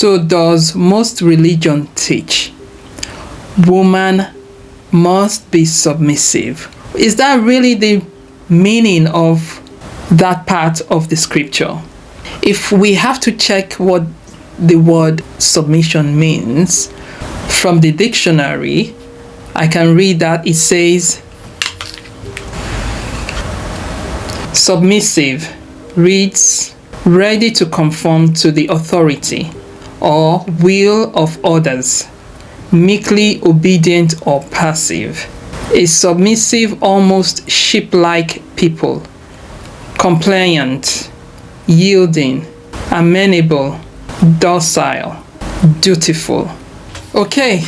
So does most religion teach woman must be submissive? Is that really the meaning of that part of the scripture? If we have to check what the word submission means from the dictionary, I can read that it says submissive reads ready to conform to the authority or will of others, meekly obedient or passive. A submissive, almost sheep-like people, compliant, yielding, amenable, docile, dutiful. Okay.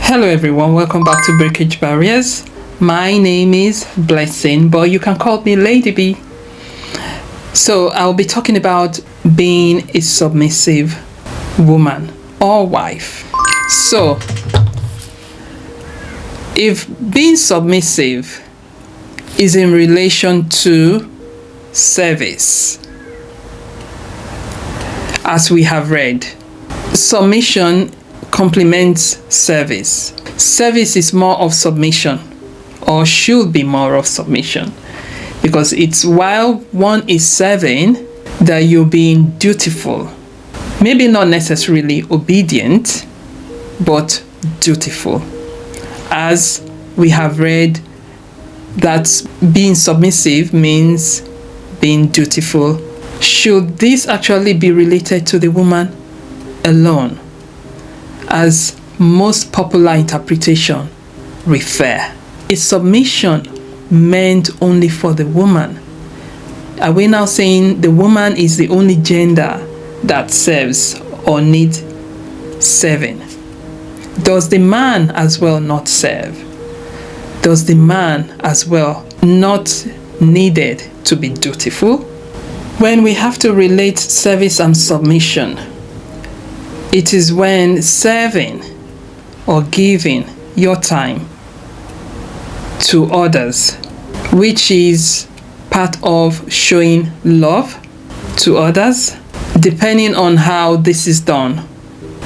Hello everyone, welcome back to Breakage Barriers. My name is Blessing, but you can call me Lady B. So I'll be talking about being a submissive woman or wife. So if being submissive is in relation to service, as we have read, submission complements service. Service is more of submission, or should be more of submission, because it's while one is serving that you're being dutiful. Maybe not necessarily obedient, but dutiful. As we have read, that being submissive means being dutiful. Should this actually be related to the woman alone, as most popular interpretation refer? Is submission meant only for the woman? Are we now saying the woman is the only gender that serves or needs serving? Does the man as well not serve? Does the man as well not needed to be dutiful? When we have to relate service and submission, it is when serving or giving your time to others, which is part of showing love to others, depending on how this is done.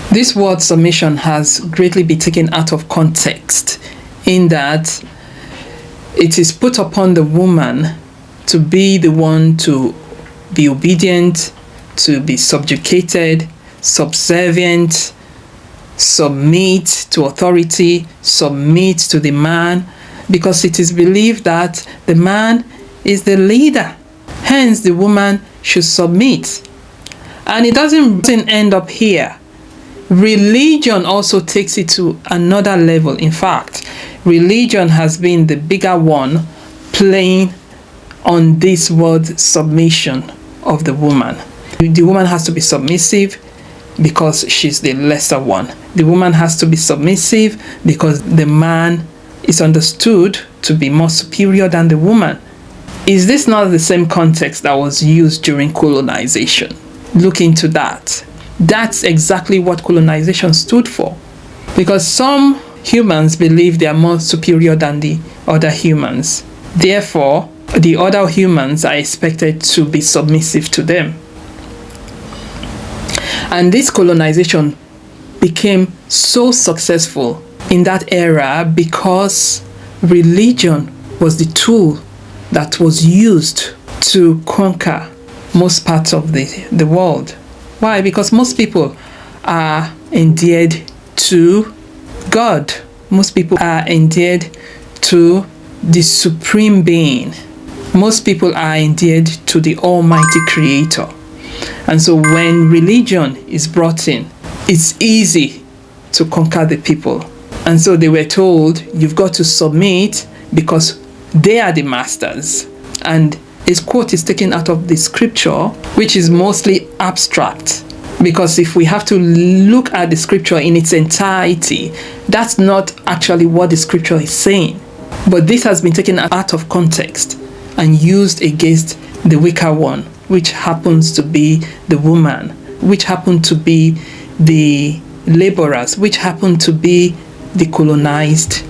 This word submission has greatly been taken out of context, in that it is put upon the woman to be the one to be obedient, to be subjugated, subservient, submit to authority, submit to the man, because it is believed that the man is the leader. Hence, the woman should submit. And it doesn't end up here. Religion also takes it to another level. In fact, religion has been the bigger one, playing on this word submission of the woman. The woman has to be submissive because she's the lesser one. The woman has to be submissive because the man is understood to be more superior than the woman. Is this not the same context that was used during colonization? Look into that. That's exactly what colonization stood for. Because some humans believe they are more superior than the other humans. Therefore, the other humans are expected to be submissive to them. And this colonization became so successful in that era because religion was the tool that was used to conquer most parts of the world. Why? Because most people are endeared to God. Most people are endeared to the supreme being. Most people are endeared to the Almighty Creator. And so when religion is brought in, it's easy to conquer the people. And so they were told, you've got to submit because they are the masters. And his quote is taken out of the scripture, which is mostly abstract. Because if we have to look at the scripture in its entirety, that's not actually what the scripture is saying. But this has been taken out of context and used against the weaker one, which happens to be the woman, which happen to be the laborers, which happen to be the colonized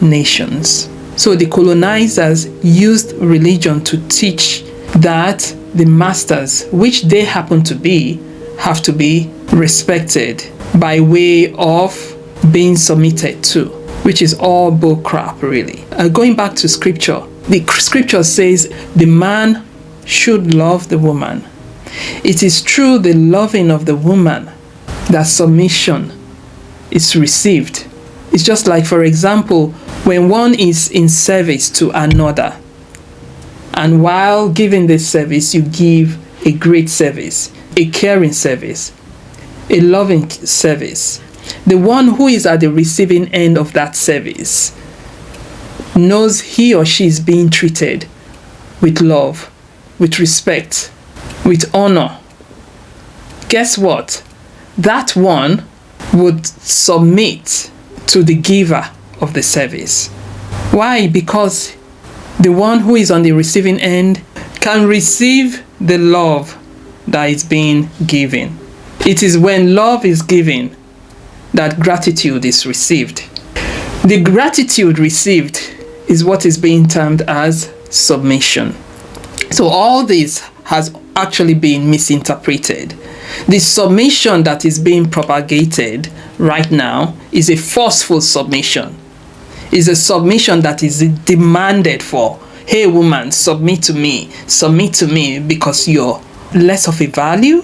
nations. So the colonizers used religion to teach that the masters, which they happen to be, have to be respected by way of being submitted to, which is all bull crap, really. Going back to scripture, the scripture says the man should love the woman. It is through the loving of the woman that submission is received. It's just like, for example, when one is in service to another, and while giving this service, you give a great service, a caring service, a loving service. The one who is at the receiving end of that service knows he or she is being treated with love, with respect, with honor. Guess what? That one would submit to the giver of the service. Why? Because the one who is on the receiving end can receive the love that is being given. It is when love is given that gratitude is received. The gratitude received is what is being termed as submission. So all this has actually been misinterpreted. The submission that is being propagated right now is a forceful submission. Is a submission that is demanded for. Hey woman, submit to me because you're less of a value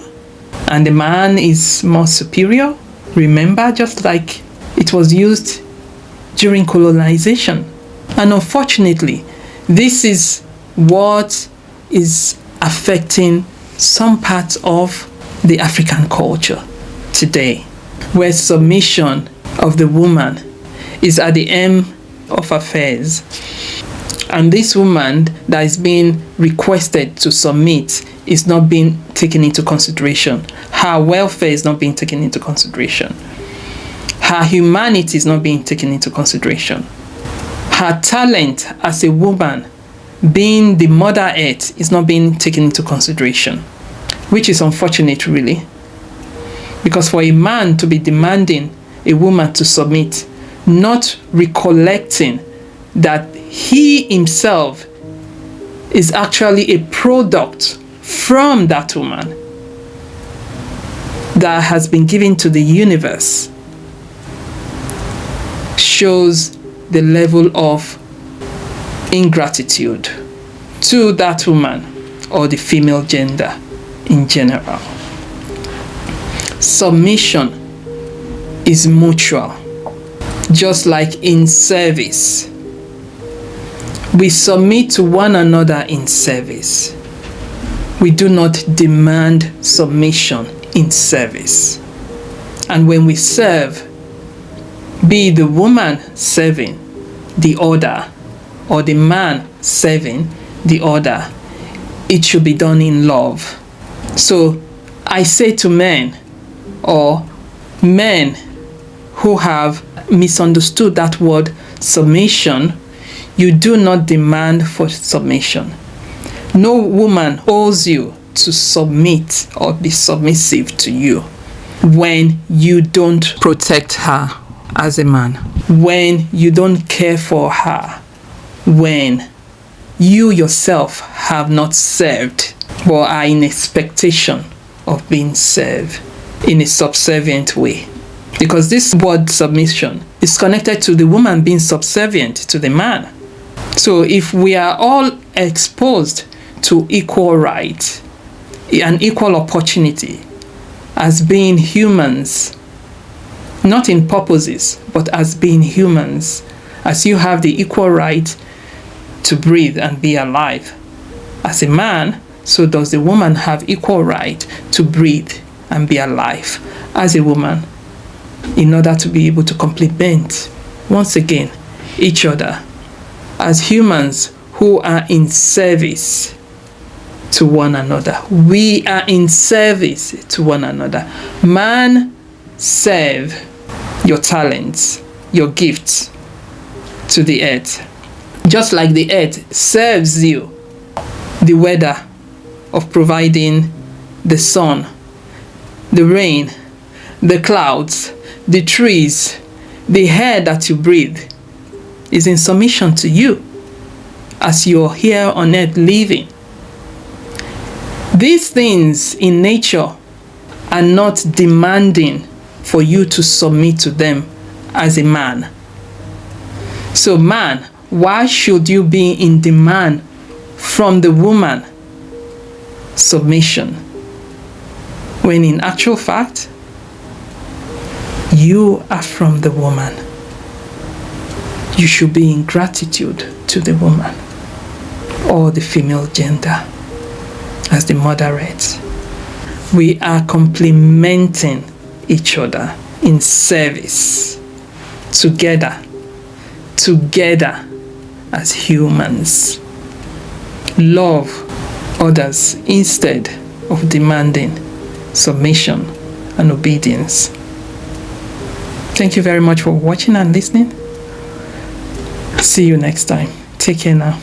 and the man is more superior. Remember, just like it was used during colonization. And unfortunately, this is what is affecting some parts of the African culture today, where submission of the woman is at the end of affairs. And this woman that is being requested to submit is not being taken into consideration. Her welfare is not being taken into consideration. Her humanity is not being taken into consideration. Her talent as a woman, being the mother earth, is not being taken into consideration, which is unfortunate, really. Because for a man to be demanding a woman to submit, not recollecting that he himself is actually a product from that woman that has been given to the universe, shows the level of ingratitude to that woman or the female gender in general. Submission is mutual, just like in service. We submit to one another in service. We do not demand submission in service. And when we serve, be the woman serving the other or the man serving the other, it should be done in love. So I say to men, or men who have misunderstood that word submission, you do not demand for submission. No woman owes you to submit or be submissive to you when you don't protect her as a man, when you don't care for her, when you yourself have not served but are in expectation of being served in a subservient way. Because this word submission is connected to the woman being subservient to the man. So if we are all exposed to equal right and equal opportunity as being humans, not in purposes, but as being humans, as you have the equal right to breathe and be alive as a man, so does the woman have equal right to breathe and be alive as a woman, in order to be able to complement, once again, each other as humans who are in service to one another. We are in service to one another. Man, serve your talents, your gifts to the earth. Just like the earth serves you the weather of providing the sun, the rain, the clouds, the trees, the air that you breathe is in submission to you as you're here on earth living. These things in nature are not demanding for you to submit to them as a man. So man, why should you be in demand from the woman submission, when in actual fact, you are from the woman? You should be in gratitude to the woman or the female gender, as the mother read. We are complementing each other in service, together as humans. Love others instead of demanding submission and obedience. Thank you very much for watching and listening. See you next time. Take care now.